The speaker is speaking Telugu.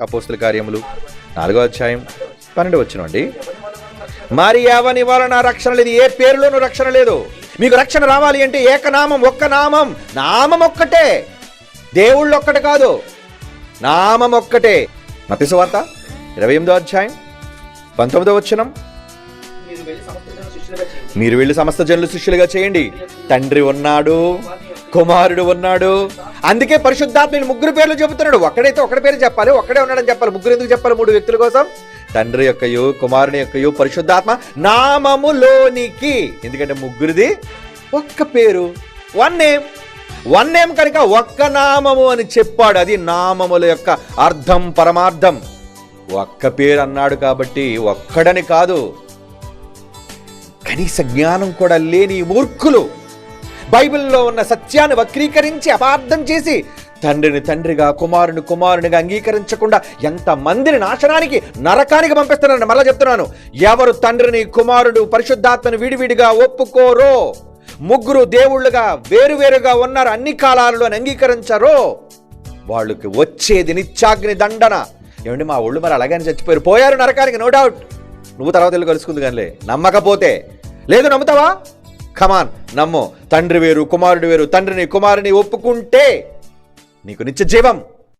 అపోస్తుల కార్యములు 4వ అధ్యాయం 12వ వచనం అండి. మరి ఎవని వలన రక్షణ లేదు, ఏ పేరులోనూ రక్షణ లేదు. మీకు రక్షణ రావాలి అంటే ఏకనామం, ఒక్క నామం, నామం ఒక్కటే, దేవుళ్ళు ఒక్కటి కాదు, నామం ఒక్కటే. మత్తయి సువార్త 28వ అధ్యాయం 19వ వచనం, మీరు వెళ్ళి సమస్త జనులు శిష్యులుగా చేయండి. తండ్రి ఉన్నాడు, కుమారుడు ఉన్నాడు. అందుకే పరిశుద్ధాత్మ ముగ్గురు పేర్లు చెబుతున్నాడు. ఒక్కడైతే ఒకటి పేరు చెప్పాలి, ఒక్కడే ఉన్నాడని చెప్పాలి. ముగ్గురు ఎందుకు చెప్పాలి? 3 వ్యక్తుల కోసం. తండ్రి యొక్కయు, కుమారుని యొక్కయు, పరిశుద్ధాత్మ నామములోనికి. ఎందుకంటే ముగ్గురిది ఒక్క పేరు, వన్ నేమ్ కనుక ఒక్క నామము అని చెప్పాడు. అది నామముల యొక్క అర్థం, పరమార్థం. ఒక్క పేరు అన్నాడు కాబట్టి ఒక్కడని కాదు. కనీస జ్ఞానం కూడా లేని మూర్ఖులు బైబిల్లో ఉన్న సత్యాన్ని వక్రీకరించి అపార్థం చేసి తండ్రిని తండ్రిగా, కుమారుని కుమారునిగా అంగీకరించకుండా ఎంతమందిని నాశనానికి, నరకానికి పంపిస్తున్నాను. మళ్ళా చెప్తున్నాను, ఎవరు తండ్రిని, కుమారుడు, పరిశుద్ధాత్మని విడివిడిగా ఒప్పుకోరో, ముగ్గురు దేవుళ్ళుగా వేరువేరుగా ఉన్నారు, అన్ని కాలాలలో అంగీకరించారో, వాళ్ళకి వచ్చేది నిత్యాగ్ని దండన. ఏమండి, మా ఒళ్ళు మరి అలాగని చచ్చిపోయారు, పోయారు నరకానికి, నో డౌట్. నువ్వు తర్వాత వెళ్ళి కలుసుకుంది కానీ నమ్మకపోతే. లేదు, నమ్ముతావా? కమాన్, నమ్ము. తండ్రి వేరు, కుమారుడు వేరు. తండ్రిని, కుమారుని ఒప్పుకుంటే నీకు నిత్య జీవం.